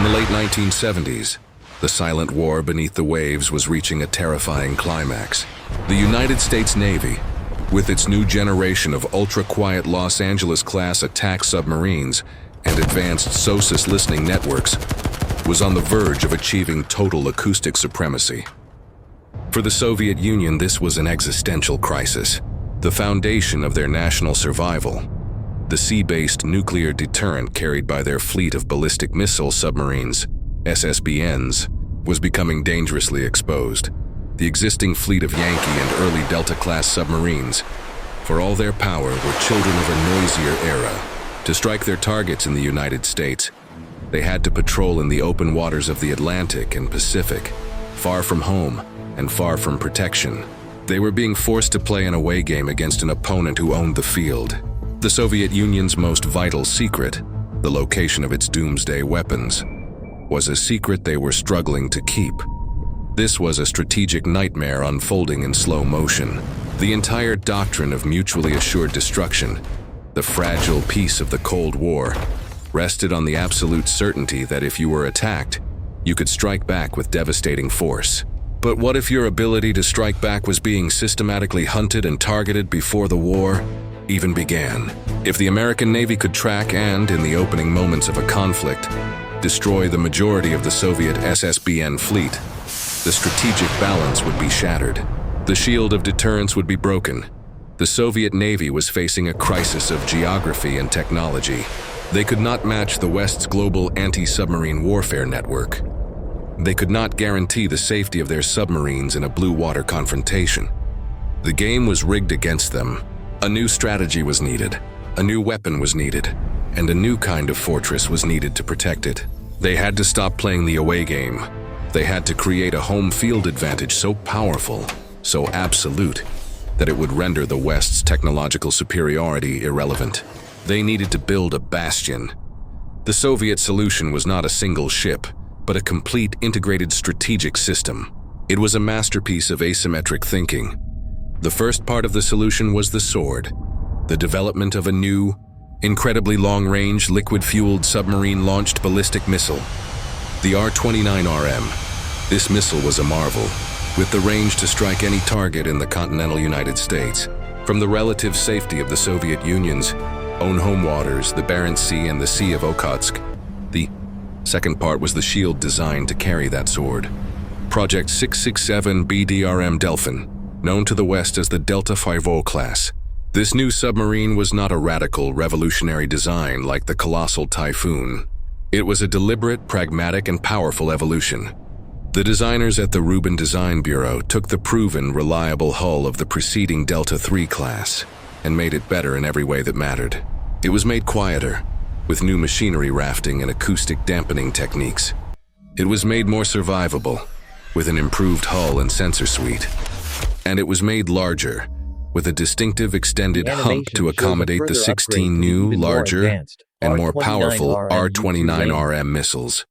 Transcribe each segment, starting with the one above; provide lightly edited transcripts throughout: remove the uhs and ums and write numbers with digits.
the late 1970s, the silent war beneath the waves was reaching a terrifying climax. The United States Navy, with its new generation of ultra-quiet Los Angeles-class attack submarines and advanced SOSUS listening networks, was on the verge of achieving total acoustic supremacy. For the Soviet Union, this was an existential crisis, the foundation of their national survival. The sea-based nuclear deterrent carried by their fleet of ballistic missile submarines, SSBNs, was becoming dangerously exposed. The existing fleet of Yankee and early Delta-class submarines, for all their power, were children of a noisier era. To strike their targets in the United States, they had to patrol in the open waters of the Atlantic and Pacific, far from home and far from protection. They were being forced to play an away game against an opponent who owned the field. The Soviet Union's most vital secret, the location of its doomsday weapons, was a secret they were struggling to keep. This was a strategic nightmare unfolding in slow motion. The entire doctrine of mutually assured destruction, the fragile peace of the Cold War, rested on the absolute certainty that if you were attacked, you could strike back with devastating force. But what if your ability to strike back was being systematically hunted and targeted before the war even began? If the American Navy could track and, in the opening moments of a conflict, destroy the majority of the Soviet SSBN fleet, the strategic balance would be shattered. The shield of deterrence would be broken. The Soviet Navy was facing a crisis of geography and technology. They could not match the West's global anti-submarine warfare network. They could not guarantee the safety of their submarines in a blue water confrontation. The game was rigged against them. A new strategy was needed, a new weapon was needed, and a new kind of fortress was needed to protect it. They had to stop playing the away game. They had to create a home field advantage so powerful, so absolute, that it would render the West's technological superiority irrelevant. They needed to build a Bastion. The Soviet solution was not a single ship, but a complete integrated strategic system. It was a masterpiece of asymmetric thinking. The first part of the solution was the Sword, the development of a new, incredibly long-range, liquid-fueled submarine-launched ballistic missile. The R-29RM. This missile was a marvel, with the range to strike any target in the continental United States. From the relative safety of the Soviet Union's own home waters, the Barents Sea and the Sea of Okhotsk, the second part was the shield designed to carry that sword. Project 667 BDRM Delphin, known to the West as the Delta 50 class. This new submarine was not a radical, revolutionary design like the colossal Typhoon. It was a deliberate, pragmatic, and powerful evolution. The designers at the Rubin Design Bureau took the proven, reliable hull of the preceding Delta III class and made it better in every way that mattered. It was made quieter, with new machinery rafting and acoustic dampening techniques. It was made more survivable, with an improved hull and sensor suite. And it was made larger, with a distinctive extended hump to accommodate the 16 new, larger, and more powerful R-29RM missiles.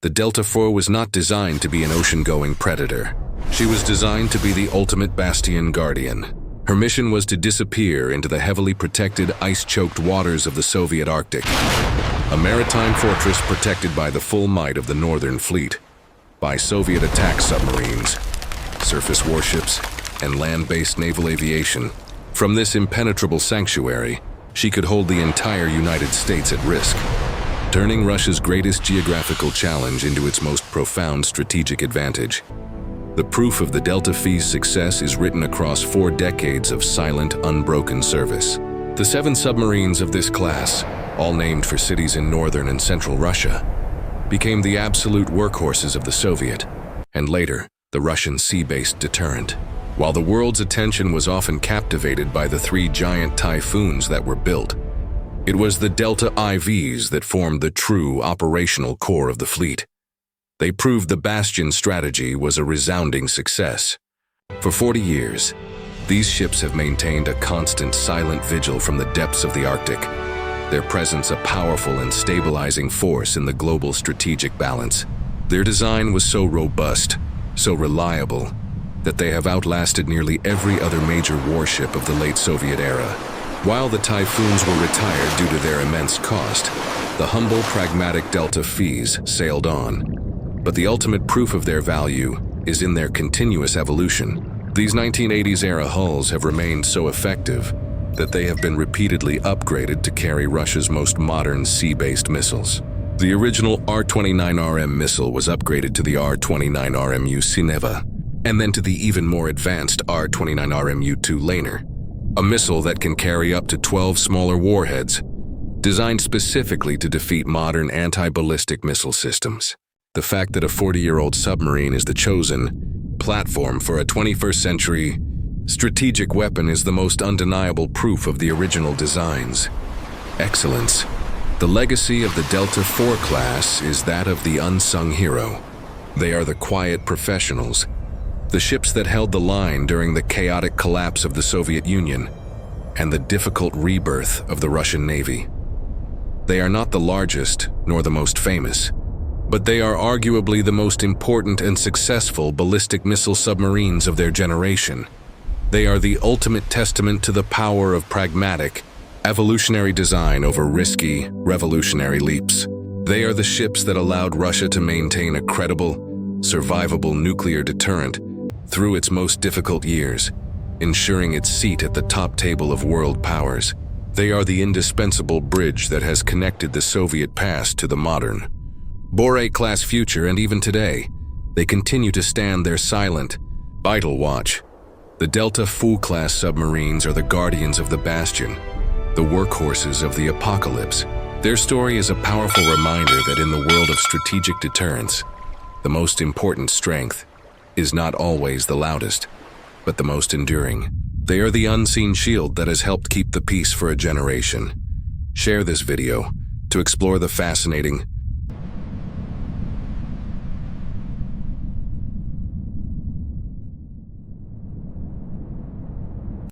The Delta IV was not designed to be an ocean-going predator. She was designed to be the ultimate Bastion guardian. Her mission was to disappear into the heavily protected, ice-choked waters of the Soviet Arctic, a maritime fortress protected by the full might of the Northern Fleet, by Soviet attack submarines, surface warships, and land-based naval aviation. From this impenetrable sanctuary, she could hold the entire United States at risk, turning Russia's greatest geographical challenge into its most profound strategic advantage. The proof of the Delta IV's success is written across 4 decades of silent, unbroken service. The 7 submarines of this class, all named for cities in northern and central Russia, became the absolute workhorses of the Soviet, and later, the Russian sea-based deterrent. While the world's attention was often captivated by the 3 giant Typhoons that were built, it was the Delta IVs that formed the true operational core of the fleet. They proved the Bastion strategy was a resounding success. For 40 years, these ships have maintained a constant silent vigil from the depths of the Arctic, their presence a powerful and stabilizing force in the global strategic balance. Their design was so robust, so reliable, that they have outlasted nearly every other major warship of the late Soviet era. While the Typhoons were retired due to their immense cost, the humble, pragmatic Delta Phes sailed on. But the ultimate proof of their value is in their continuous evolution. These 1980s-era hulls have remained so effective that they have been repeatedly upgraded to carry Russia's most modern sea-based missiles. The original R-29RM missile was upgraded to the R-29RMU Sineva, and then to the even more advanced R-29RMU-2 Laner, a missile that can carry up to 12 smaller warheads, designed specifically to defeat modern anti-ballistic missile systems. The fact that a 40-year-old submarine is the chosen platform for a 21st century strategic weapon is the most undeniable proof of the original design's excellence. The legacy of the Delta IV class is that of the unsung hero. They are the quiet professionals, the ships that held the line during the chaotic collapse of the Soviet Union and the difficult rebirth of the Russian Navy. They are not the largest nor the most famous, but they are arguably the most important and successful ballistic missile submarines of their generation. They are the ultimate testament to the power of pragmatic, evolutionary design over risky, revolutionary leaps. They are the ships that allowed Russia to maintain a credible, survivable nuclear deterrent through its most difficult years, ensuring its seat at the top table of world powers. They are the indispensable bridge that has connected the Soviet past to the modern Boret-class future, and even today, they continue to stand their silent, vital watch. The Delta IV-class submarines are the guardians of the Bastion, the workhorses of the apocalypse. Their story is a powerful reminder that in the world of strategic deterrence, the most important strength is not always the loudest, but the most enduring. They are the unseen shield that has helped keep the peace for a generation. Share this video to explore the fascinating,